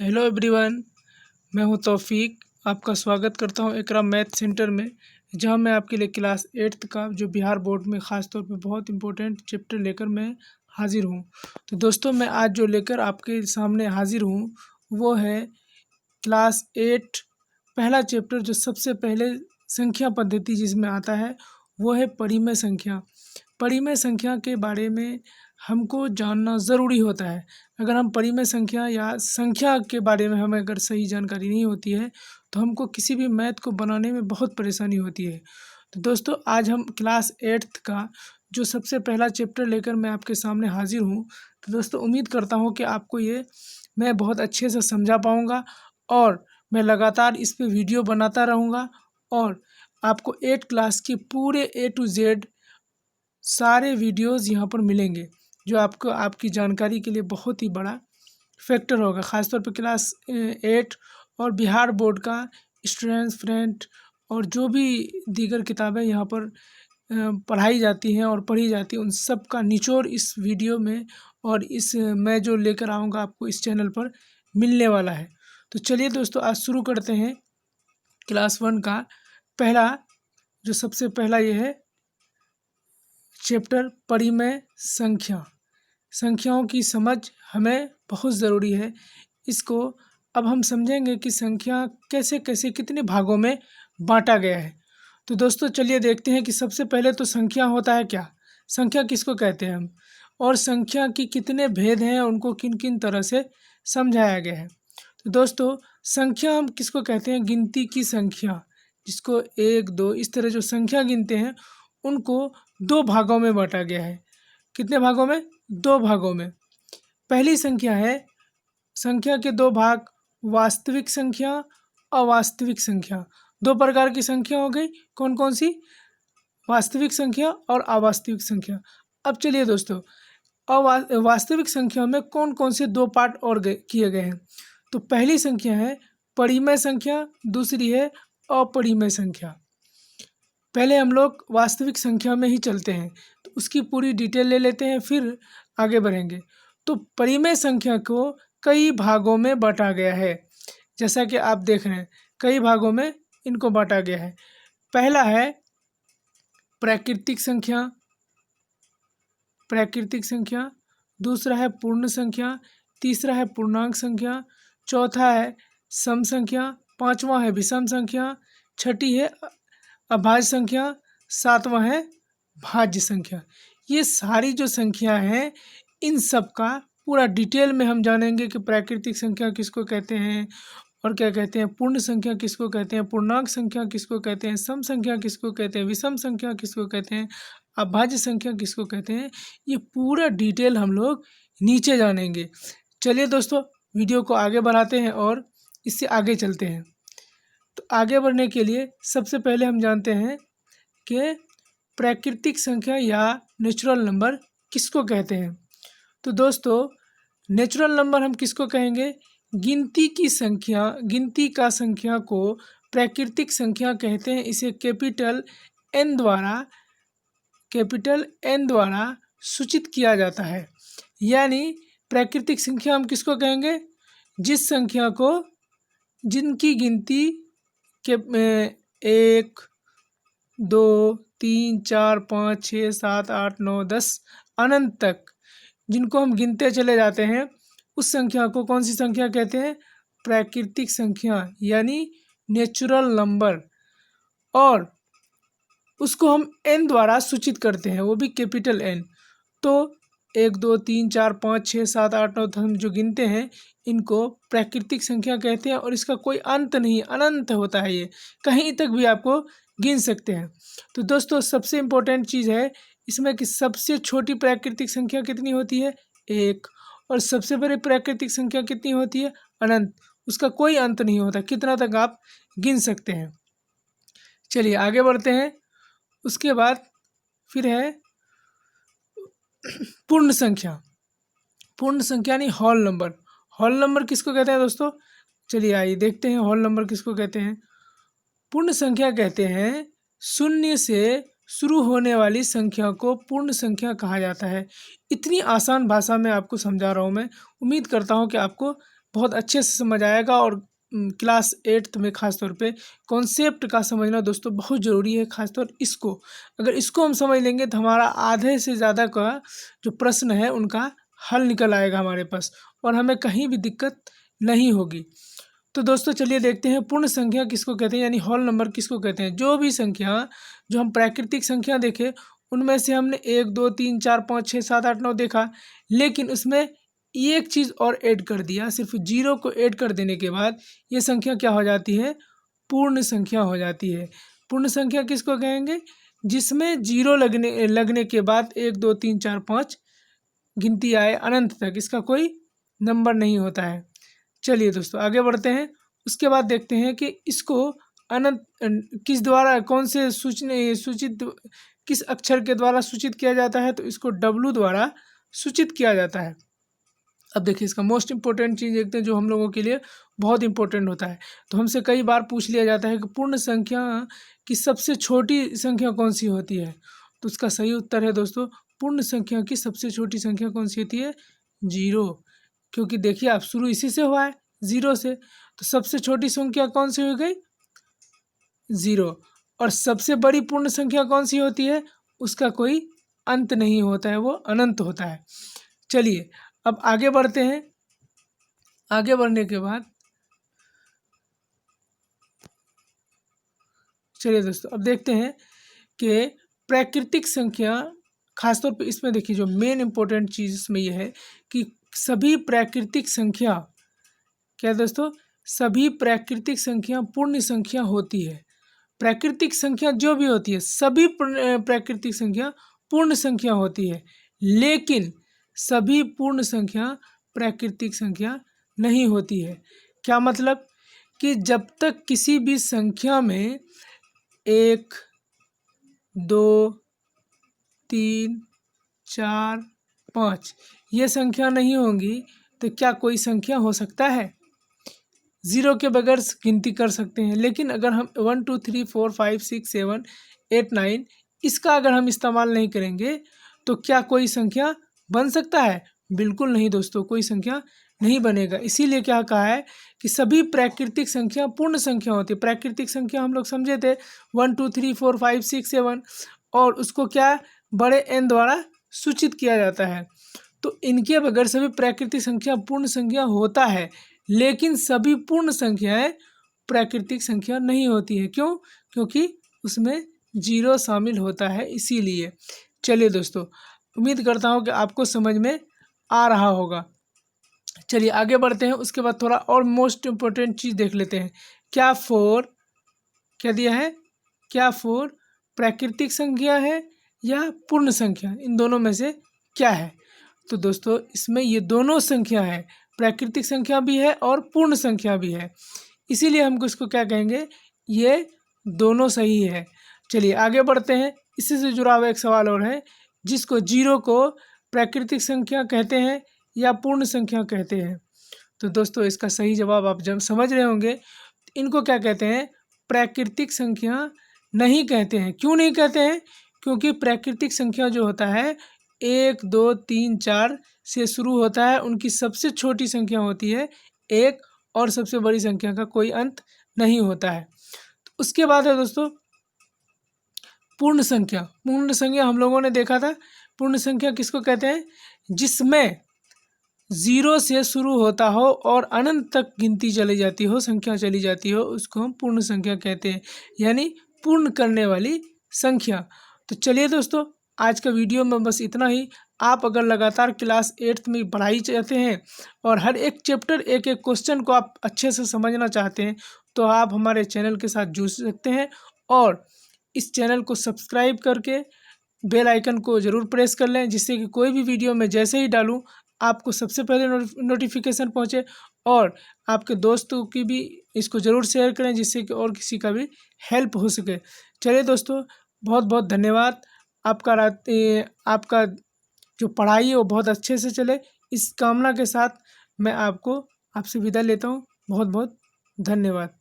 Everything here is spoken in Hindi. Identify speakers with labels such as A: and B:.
A: Hello everyone. मैं हूं तौफीक। आपका स्वागत करता हूं इकरा मैथ सेंटर में, जहां मैं आपके लिए क्लास 8th का जो बिहार बोर्ड में ख़ास तौर पे बहुत इंपॉर्टेंट चैप्टर लेकर मैं हाज़िर हूं। तो दोस्तों, मैं आज जो लेकर आपके सामने हाज़िर हूं वो है क्लास 8 पहला चैप्टर, जो सबसे पहले संख्या पद्धति जिसमें आता है वो है परिमेय संख्या। परिमेय संख्या के बारे में हमको जानना ज़रूरी होता है। अगर हम परिमेय संख्या या संख्या के बारे में हमें अगर सही जानकारी नहीं होती है तो हमको किसी भी मैथ को बनाने में बहुत परेशानी होती है। तो दोस्तों, आज हम क्लास 8th का जो सबसे पहला चैप्टर लेकर मैं आपके सामने हाजिर हूँ। तो दोस्तों, उम्मीद करता हूँ कि आपको ये मैं बहुत अच्छे से समझा पाऊँगा और मैं लगातार इस पे वीडियो बनाता रहूँगा और आपको 8 क्लास के पूरे A to Z सारे वीडियोस यहाँ पर मिलेंगे, जो आपको आपकी जानकारी के लिए बहुत ही बड़ा फैक्टर होगा। ख़ासतौर पर क्लास 8 और बिहार बोर्ड का स्टूडेंट्स फ्रेंड और जो भी दीगर किताबें यहाँ पर पढ़ाई जाती हैं और पढ़ी जाती हैं, उन सब का निचोड़ इस वीडियो में और इस मैं जो लेकर आऊँगा आपको इस चैनल पर मिलने वाला है। तो चलिए दोस्तों, आज शुरू करते हैं क्लास 1 का पहला, जो सबसे पहला ये है चैप्टर परिमेय संख्या। संख्याओं की समझ हमें बहुत ज़रूरी है। इसको अब हम समझेंगे कि संख्या कैसे कैसे कितने भागों में बांटा गया है। तो दोस्तों, चलिए देखते हैं कि सबसे पहले तो संख्या होता है क्या, संख्या किसको कहते हैं हम, और संख्या की कितने भेद हैं, उनको किन किन तरह से समझाया गया है। तो दोस्तों, संख्या हम किसको कहते हैं, गिनती की संख्या, जिसको 1 2 इस तरह जो संख्या गिनते हैं उनको 2 भागों में बांटा गया है। कितने भागों में? 2 भागों में। पहली संख्या है, संख्या के 2 भाग, वास्तविक संख्या, अवास्तविक संख्या। 2 प्रकार की संख्या हो गई, कौन कौन सी? वास्तविक संख्या और अवास्तविक संख्या। अब चलिए दोस्तों, वास्तविक संख्या में कौन कौन से 2 पार्ट और किए गए हैं। तो पहली संख्या है परिमेय संख्या, दूसरी है अपरिमेय संख्या। पहले हम लोग वास्तविक संख्या में ही चलते हैं, तो उसकी पूरी डिटेल ले लेते हैं, फिर आगे बढ़ेंगे। तो परिमेय संख्या को कई भागों में बांटा गया है, जैसा कि आप देख रहे हैं, कई भागों में इनको बांटा गया है। पहला है प्राकृतिक संख्या, प्राकृतिक संख्या। दूसरा है पूर्ण संख्या। तीसरा है पूर्णांक संख्या। चौथा है सम संख्या। पांचवा है विषम संख्या। छठी है अभाज्य संख्या। सातवां है भाज्य संख्या। ये सारी जो संख्या हैं, इन सब का पूरा डिटेल में हम जानेंगे कि प्राकृतिक संख्या किसको कहते हैं और क्या कहते हैं, पूर्ण संख्या किसको कहते हैं, पूर्णांक संख्या किसको कहते हैं, सम संख्या किसको कहते हैं, विषम संख्या किसको कहते हैं, अभाज्य संख्या किसको कहते हैं। ये पूरा डिटेल हम लोग नीचे जानेंगे। चलिए दोस्तों, वीडियो को आगे बढ़ाते हैं और इससे आगे चलते हैं। तो आगे बढ़ने के लिए सबसे पहले हम जानते हैं कि प्राकृतिक संख्या या नेचुरल नंबर किसको कहते हैं। तो दोस्तों, नेचुरल नंबर हम किसको कहेंगे, गिनती की संख्या, गिनती का संख्या को प्राकृतिक संख्या कहते हैं। इसे कैपिटल एन द्वारा सूचित किया जाता है। यानी प्राकृतिक संख्या हम किसको कहेंगे, जिस संख्या को, जिनकी गिनती के 1 2 3 4 5 6 7 8 9 10 अनंत तक जिनको हम गिनते चले जाते हैं, उस संख्या को कौन सी संख्या कहते हैं, प्राकृतिक संख्या, यानी नेचुरल नंबर। और उसको हम एन द्वारा सूचित करते हैं, वो भी कैपिटल एन। तो 1 2 3 4 5 6 7 8 9 हम जो गिनते हैं, इनको प्राकृतिक संख्या कहते हैं। और इसका कोई अंत नहीं, अनंत होता है, ये कहीं तक भी आपको गिन सकते हैं। तो दोस्तों, सबसे इम्पोर्टेंट चीज़ है इसमें कि सबसे छोटी प्राकृतिक संख्या कितनी होती है, 1, और सबसे बड़ी प्राकृतिक संख्या कितनी होती है, अनंत। उसका कोई अंत नहीं होता, कितना तक आप गिन सकते हैं। चलिए आगे बढ़ते हैं। उसके बाद फिर है पूर्ण संख्या। पूर्ण संख्या यानी होल नंबर। होल नंबर किसको कहते हैं दोस्तों, चलिए आइए देखते हैं होल नंबर किसको कहते हैं। पूर्ण संख्या कहते हैं शून्य से शुरू होने वाली संख्या को पूर्ण संख्या कहा जाता है। इतनी आसान भाषा में आपको समझा रहा हूँ मैं, उम्मीद करता हूँ कि आपको बहुत अच्छे से समझ आएगा। और क्लास 8th में ख़ास तौर पे कॉन्सेप्ट का समझना दोस्तों बहुत ज़रूरी है। ख़ासतौर इसको, अगर इसको हम समझ लेंगे तो हमारा आधे से ज़्यादा का जो प्रश्न है उनका हल निकल आएगा हमारे पास, और हमें कहीं भी दिक्कत नहीं होगी। तो दोस्तों चलिए देखते हैं पूर्ण संख्या किसको कहते हैं, यानी होल नंबर किसको कहते हैं। जो भी संख्या, जो हम प्राकृतिक संख्या देखें उनमें से हमने 1 2 3 4 5 6 7 8 9 देखा, लेकिन उसमें एक चीज़ और ऐड कर दिया। सिर्फ जीरो को ऐड कर देने के बाद ये संख्या क्या हो जाती है, पूर्ण संख्या हो जाती है। पूर्ण संख्या किसको कहेंगे, जिसमें जीरो लगने के बाद 1 2 3 4 5 गिनती आए अनंत तक, इसका कोई नंबर नहीं होता है। चलिए दोस्तों आगे बढ़ते हैं। उसके बाद देखते हैं कि इसको अनंत किस द्वारा, कौन से सूचित किस अक्षर के द्वारा सूचित किया जाता है, तो इसको W द्वारा सूचित किया जाता है। अब देखिए इसका मोस्ट इंपॉर्टेंट चीज़ देखते हैं जो हम लोगों के लिए बहुत इंपॉर्टेंट होता है। तो हमसे कई बार पूछ लिया जाता है कि पूर्ण संख्या की सबसे छोटी संख्या कौन सी होती है, तो उसका सही उत्तर है दोस्तों, पूर्ण संख्या की सबसे छोटी संख्या कौन सी होती है, 0। क्योंकि देखिए आप शुरू इसी से हुआ है, 0 से, तो सबसे छोटी संख्या कौन सी हो गई, 0। और सबसे बड़ी पूर्ण संख्या कौन सी होती है, उसका कोई अंत नहीं होता है, वो अनंत होता है। चलिए अब आगे बढ़ते हैं। आगे बढ़ने के बाद चलिए दोस्तों अब देखते हैं कि प्राकृतिक संख्या, खासतौर पे इसमें देखिए जो मेन इंपॉर्टेंट चीज़ इसमें यह है कि सभी प्राकृतिक संख्या, क्या दोस्तों, सभी प्राकृतिक संख्या पूर्ण संख्या होती है। प्राकृतिक संख्या जो भी होती है सभी प्राकृतिक संख्या पूर्ण संख्या होती है, लेकिन सभी पूर्ण संख्या प्राकृतिक संख्या नहीं होती है। क्या मतलब कि जब तक किसी भी संख्या में 1 2 3 4 5 ये संख्या नहीं होंगी तो क्या कोई संख्या हो सकता है, 0 के बगैर गिनती कर सकते हैं। लेकिन अगर हम 1 2 3 4 5 6 7 8 9 इसका अगर हम इस्तेमाल नहीं करेंगे तो क्या कोई संख्या बन सकता है, बिल्कुल नहीं दोस्तों, कोई संख्या नहीं बनेगा। इसीलिए क्या कहा है कि सभी प्राकृतिक संख्या पूर्ण संख्या होती है। प्राकृतिक संख्या हम लोग समझे थे 1 2 3 4 5 6 7, और उसको क्या बड़े n द्वारा सूचित किया जाता है। तो इनके बगैर सभी प्राकृतिक संख्या पूर्ण संख्या होता है, लेकिन सभी पूर्ण संख्याएं प्राकृतिक संख्या नहीं होती है। क्यों, क्योंकि उसमें 0 शामिल होता है, इसीलिए। चलिए दोस्तों उम्मीद करता हूँ कि आपको समझ में आ रहा होगा। चलिए आगे बढ़ते हैं। उसके बाद थोड़ा और मोस्ट इम्पोर्टेंट चीज़ देख लेते हैं। क्या 4 क्या दिया है, क्या 4 प्राकृतिक संख्या है या पूर्ण संख्या, इन दोनों में से क्या है। तो दोस्तों इसमें ये दोनों संख्या है, प्राकृतिक संख्या भी है और पूर्ण संख्या भी है, इसीलिए हमको इसको क्या कहेंगे, ये दोनों सही है। चलिए आगे बढ़ते हैं। इसी से जुड़ा हुआ एक सवाल और है, जिसको 0 को प्राकृतिक संख्या कहते हैं या पूर्ण संख्या कहते हैं। तो दोस्तों इसका सही जवाब आप जब समझ रहे होंगे, इनको क्या कहते हैं, प्राकृतिक संख्या नहीं कहते हैं। क्यों नहीं कहते हैं, क्योंकि प्राकृतिक संख्या जो होता है 1 2 3 4 से शुरू होता है, उनकी सबसे छोटी संख्या होती है 1, और सबसे बड़ी संख्या का कोई अंत नहीं होता है। तो उसके बाद है दोस्तों पूर्ण संख्या। पूर्ण संख्या हम लोगों ने देखा था, पूर्ण संख्या किसको कहते हैं, जिसमें 0 से शुरू होता हो और अनंत तक गिनती चली जाती हो, संख्या चली जाती हो, उसको हम पूर्ण संख्या कहते हैं, यानी पूर्ण करने वाली संख्या। तो चलिए दोस्तों आज का वीडियो में बस इतना ही। आप अगर लगातार क्लास 8th में पढ़ाई चाहते हैं और हर एक चैप्टर एक एक क्वेश्चन को आप अच्छे से समझना चाहते हैं, तो आप हमारे चैनल के साथ जुड़ सकते हैं, और इस चैनल को सब्सक्राइब करके बेल आइकन को ज़रूर प्रेस कर लें, जिससे कि कोई भी वीडियो मैं जैसे ही डालूं आपको सबसे पहले नोटिफिकेशन पहुंचे, और आपके दोस्तों की भी इसको ज़रूर शेयर करें, जिससे कि और किसी का भी हेल्प हो सके। चलिए दोस्तों बहुत बहुत धन्यवाद। आपका जो पढ़ाई है वो बहुत अच्छे से चले, इस कामना के साथ मैं आपसे विदा लेता हूँ। बहुत बहुत धन्यवाद।